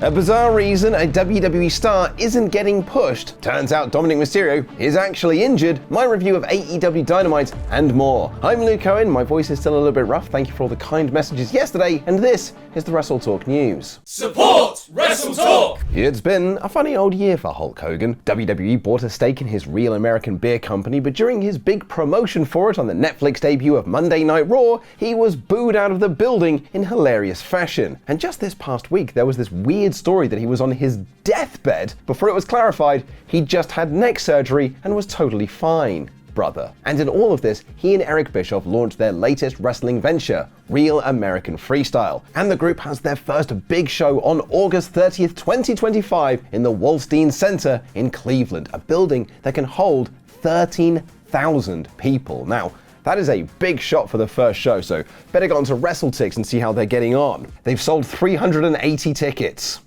A bizarre reason a WWE star isn't getting pushed. Turns out Dominik Mysterio is actually injured. My review of AEW Dynamite and more. I'm Luke Owen. My voice is still a little bit rough. Thank you for all the kind messages yesterday. And this is the WrestleTalk news. Support WrestleTalk! It's been a funny old year for Hulk Hogan. WWE bought a stake in his Real American Beer Company, but during his big promotion for it on the Netflix debut of Monday Night Raw, he was booed out of the building in hilarious fashion. And just this past week, there was this weird story that he was on his deathbed before it was clarified he just had neck surgery and was totally fine. Brother. And in all of this, he and Eric Bischoff launched their latest wrestling venture, Real American Freestyle. And the group has their first big show on August 30th, 2025 in the Wallstein Center in Cleveland, a building that can hold 13,000 people. Now, that is a big shot for the first show, so better get onto WrestleTalk and see how they're getting on. They've sold 380 tickets.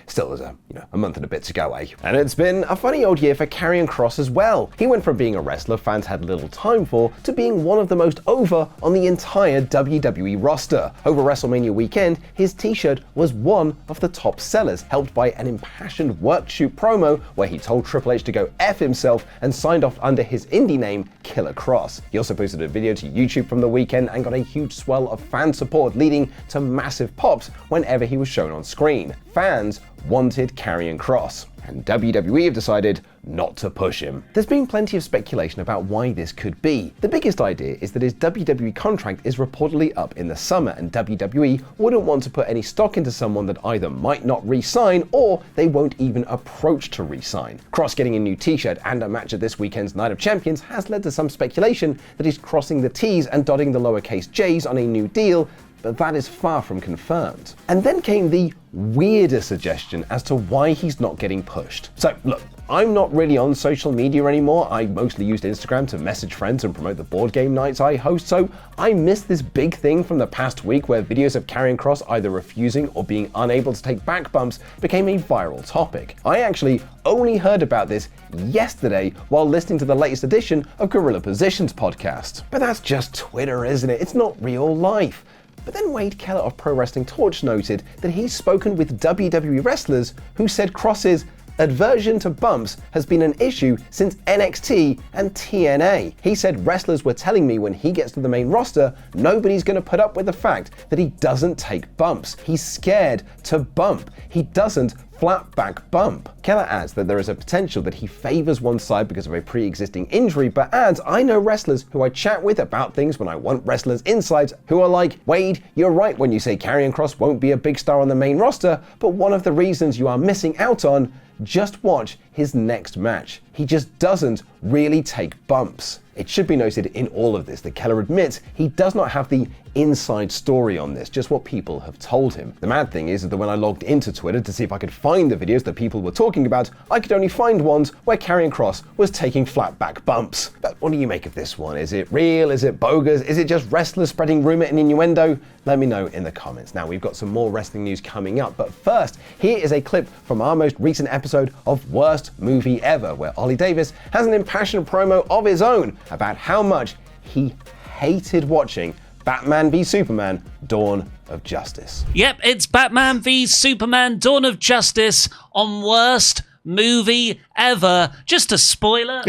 Still, there's a month and a bit to go, eh? And it's been a funny old year for Karrion Kross as well. He went from being a wrestler fans had little time for to being one of the most over on the entire WWE roster. Over WrestleMania weekend, his t-shirt was one of the top sellers, helped by an impassioned work shoot promo where he told Triple H to go F himself and signed off under his indie name, Killer Kross. He also posted a video to YouTube from the weekend and got a huge swell of fan support, leading to massive pops whenever he was shown on screen. Fans wanted Karrion Kross, and WWE have decided not to push him. There's been plenty of speculation about why this could be. The biggest idea is that his WWE contract is reportedly up in the summer, and WWE wouldn't want to put any stock into someone that either might not re-sign or they won't even approach to re-sign. Kross getting a new t-shirt and a match at this weekend's Night of Champions has led to some speculation that he's crossing the T's and dotting the lowercase j's on a new deal, but that is far from confirmed. And then came the weirdest suggestion as to why he's not getting pushed. So look, I'm not really on social media anymore. I mostly used Instagram to message friends and promote the board game nights I host, so I missed this big thing from the past week where videos of Karrion Kross either refusing or being unable to take back bumps became a viral topic. I actually only heard about this yesterday while listening to the latest edition of Gorilla Position's podcast. But that's just Twitter, isn't it? It's not real life. But then Wade Keller of Pro Wrestling Torch noted that he's spoken with WWE wrestlers who said Kross's aversion to bumps has been an issue since NXT and TNA. He said wrestlers were telling me when he gets to the main roster, nobody's going to put up with the fact that he doesn't take bumps. He's scared to bump. He doesn't flat back bump. Keller adds that there is a potential that he favors one side because of a pre-existing injury, but adds, I know wrestlers who I chat with about things when I want wrestlers' insights who are like, Wade, you're right when you say Karrion Kross won't be a big star on the main roster, but one of the reasons you are missing out on, just watch his next match. He just doesn't really take bumps. It should be noted in all of this that Keller admits he does not have the inside story on this, just what people have told him. The mad thing is that when I logged into Twitter to see if I could find the videos that people were talking about, I could only find ones where Karrion Kross was taking flat back bumps. But what do you make of this one? Is it real? Is it bogus? Is it just wrestlers spreading rumor and innuendo? Let me know in the comments. Now, we've got some more wrestling news coming up, but first, here is a clip from our most recent episode of Worst Movie Ever, where Ollie Davis has an impassioned promo of his own about how much he hated watching Batman v Superman: Dawn of Justice. Yep, it's Batman v Superman: Dawn of Justice on Worst Movie Ever. Just a spoiler.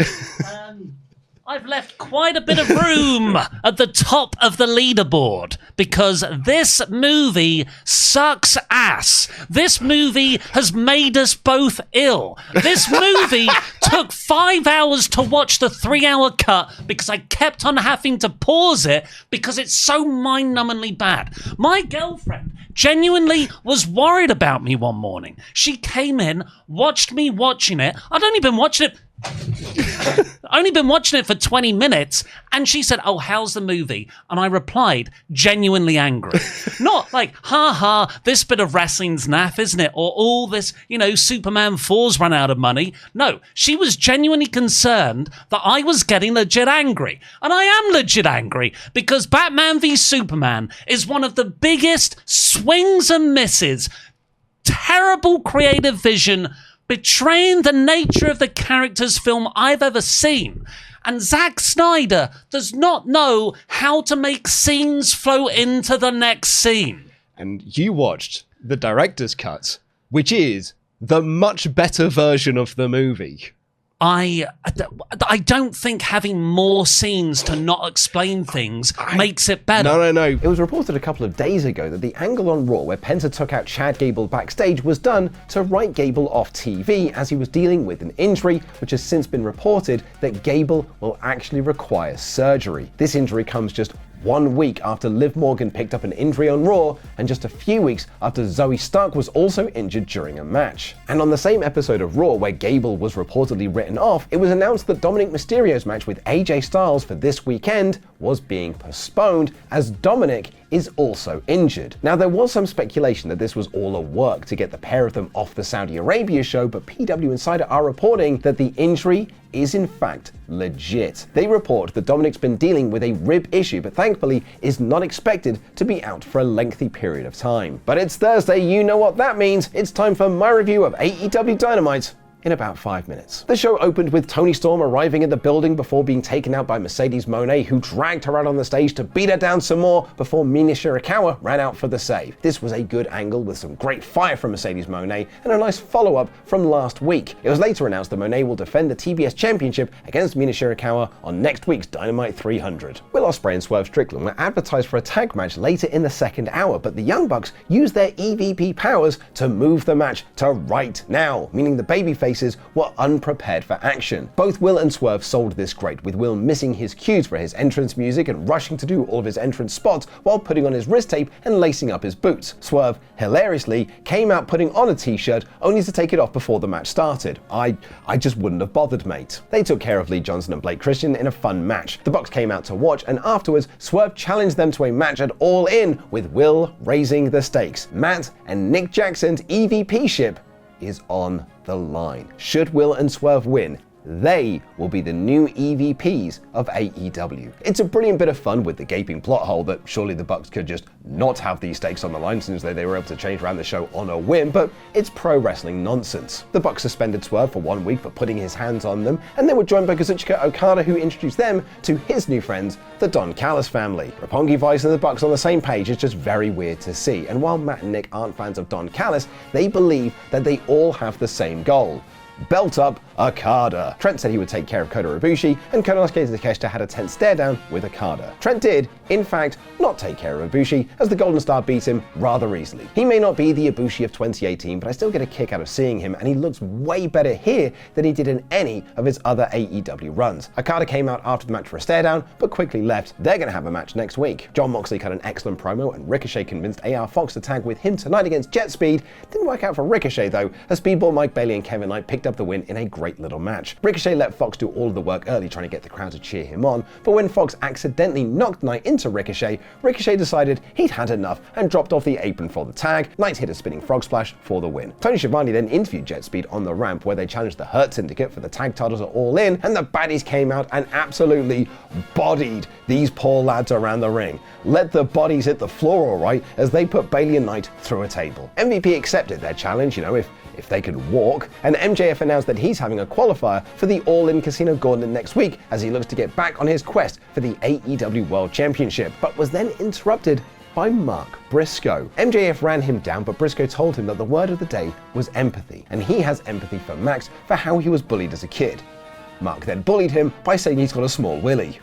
I've left quite a bit of room at the top of the leaderboard because this movie sucks ass. This movie has made us both ill. This movie took 5 hours to watch the 3-hour cut because I kept on having to pause it because it's so mind-numbingly bad. My girlfriend genuinely was worried about me one morning. She came in, watched me watching it. I'd only been watching it for 20 minutes, and she said, oh, how's the movie? And I replied, genuinely angry. Not like, ha, this bit of wrestling's naff, isn't it? Or all this, Superman 4's run out of money. No, she was genuinely concerned that I was getting legit angry. And I am legit angry because Batman v Superman is one of the biggest swings and misses, terrible creative vision, betraying the nature of the character's film I've ever seen. And Zack Snyder does not know how to make scenes flow into the next scene. And you watched the director's cut, which is the much better version of the movie. I don't think having more scenes to not explain things makes it better. No. It was reported a couple of days ago that the angle on Raw where Penta took out Chad Gable backstage was done to write Gable off TV as he was dealing with an injury, which has since been reported that Gable will actually require surgery. This injury comes just 1 week after Liv Morgan picked up an injury on Raw, and just a few weeks after Zoe Stark was also injured during a match. And on the same episode of Raw where Gable was reportedly written off, it was announced that Dominik Mysterio's match with AJ Styles for this weekend was being postponed as Dominik is also injured. Now, there was some speculation that this was all a work to get the pair of them off the Saudi Arabia show, but PW Insider are reporting that the injury is in fact legit. They report that Dominik's been dealing with a rib issue, but thankfully is not expected to be out for a lengthy period of time. But it's Thursday, you know what that means. It's time for my review of AEW Dynamite in about 5 minutes. The show opened with Toni Storm arriving at the building before being taken out by Mercedes Moné, who dragged her out on the stage to beat her down some more before Mina Shirakawa ran out for the save. This was a good angle with some great fire from Mercedes Moné and a nice follow-up from last week. It was later announced that Moné will defend the TBS Championship against Mina Shirakawa on next week's Dynamite 300. Will Ospreay and Swerve Strickland were advertised for a tag match later in the second hour, but the Young Bucks used their EVP powers to move the match to right now, meaning the babyfaces were unprepared for action. Both Will and Swerve sold this great, with Will missing his cues for his entrance music and rushing to do all of his entrance spots while putting on his wrist tape and lacing up his boots. Swerve, hilariously, came out putting on a t-shirt only to take it off before the match started. I just wouldn't have bothered, mate. They took care of Lee Johnson and Blake Christian in a fun match. The Bucks came out to watch, and afterwards, Swerve challenged them to a match at All In, with Will raising the stakes. Matt and Nick Jackson's EVP-ship is on the line. Should Will and Swerve win, they will be the new EVPs of AEW. It's a brilliant bit of fun with the gaping plot hole that surely the Bucks could just not have these stakes on the line since they were able to change around the show on a whim, but it's pro wrestling nonsense. The Bucks suspended Swerve for 1 week for putting his hands on them, and they were joined by Kazuchika Okada, who introduced them to his new friends, the Don Callis family. Roppongi Vice and the Bucks on the same page is just very weird to see, and while Matt and Nick aren't fans of Don Callis, they believe that they all have the same goal: belt up Okada. Trent said he would take care of Kota Ibushi, and Konosuke Takeshita had a tense stare down with Okada. Trent did, in fact, not take care of Ibushi, as the Golden Star beat him rather easily. He may not be the Ibushi of 2018, but I still get a kick out of seeing him, and he looks way better here than he did in any of his other AEW runs. Okada came out after the match for a stare down, but quickly left. They're going to have a match next week. John Moxley cut an excellent promo, and Ricochet convinced AR Fox to tag with him tonight against Jet Speed. Didn't work out for Ricochet though, as Speedball Mike Bailey and Kevin Knight picked up the win in a great little match. Ricochet let Fox do all of the work early, trying to get the crowd to cheer him on, but when Fox accidentally knocked Knight into Ricochet, Ricochet decided he'd had enough and dropped off the apron for the tag. Knight hit a spinning frog splash for the win. Tony Schiavone then interviewed Jet Speed on the ramp, where they challenged the Hurt Syndicate for the tag titles at All In, and the baddies came out and absolutely bodied these poor lads around the ring. Let the bodies hit the floor alright, as they put Bailey and Knight through a table. MVP accepted their challenge, if they could walk, and MJF announced that he's having a qualifier for the All In Casino Gauntlet next week as he looks to get back on his quest for the AEW World Championship, but was then interrupted by Mark Briscoe. MJF ran him down, but Briscoe told him that the word of the day was empathy, and he has empathy for Max for how he was bullied as a kid. Mark then bullied him by saying he's got a small willy.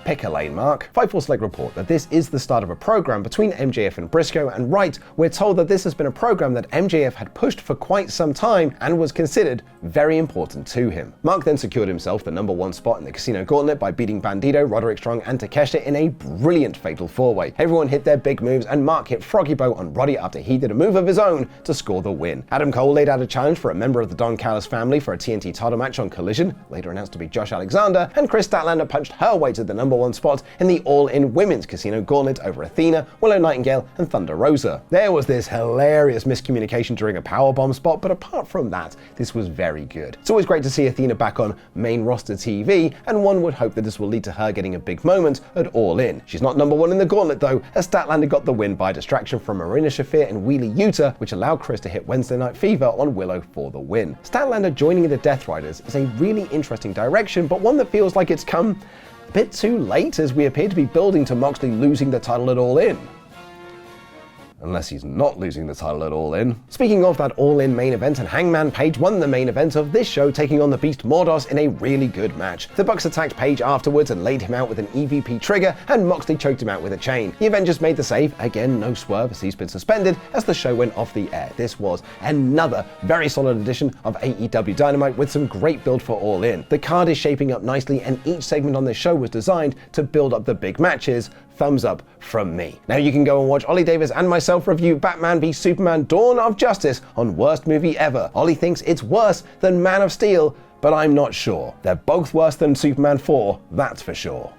Pick a lane, Mark. Fightful Select report that this is the start of a program between MJF and Briscoe, and right, we're told that this has been a program that MJF had pushed for quite some time and was considered very important to him. Mark then secured himself the #1 spot in the Casino Gauntlet by beating Bandito, Roderick Strong, and Takeshita in a brilliant fatal 4-way. Everyone hit their big moves, and Mark hit Froggy Bow on Roddy after he did a move of his own to score the win. Adam Cole laid out a challenge for a member of the Don Callis family for a TNT title match on Collision, later announced to be Josh Alexander, and Chris Statlander punched her way to the #1 spot in the All-In Women's Casino Gauntlet over Athena, Willow Nightingale, and Thunder Rosa. There was this hilarious miscommunication during a powerbomb spot, but apart from that, this was very good. It's always great to see Athena back on main roster TV, and one would hope that this will lead to her getting a big moment at All In. She's not #1 in the Gauntlet though, as Statlander got the win by distraction from Marina Shafir and Wheelie Yuta, which allowed Chris to hit Wednesday Night Fever on Willow for the win. Statlander joining the Death Riders is a really interesting direction, but one that feels like it's come a bit too late, as we appear to be building to Moxley losing the title at All In. unless he's not losing the title at All In. Speaking of that All In main event, and Hangman Page won the main event of this show, taking on the Beast Mordos in a really good match. The Bucks attacked Page afterwards and laid him out with an EVP trigger, and Moxley choked him out with a chain. The Avengers made the save, again no swerve as he's been suspended, as the show went off the air. This was another very solid edition of AEW Dynamite with some great build for All In. The card is shaping up nicely, and each segment on this show was designed to build up the big matches. Thumbs up from me. Now you can go and watch Ollie Davis and myself review Batman v Superman Dawn of Justice on Worst Movie Ever. Ollie thinks it's worse than Man of Steel, but I'm not sure. They're both worse than Superman 4, that's for sure.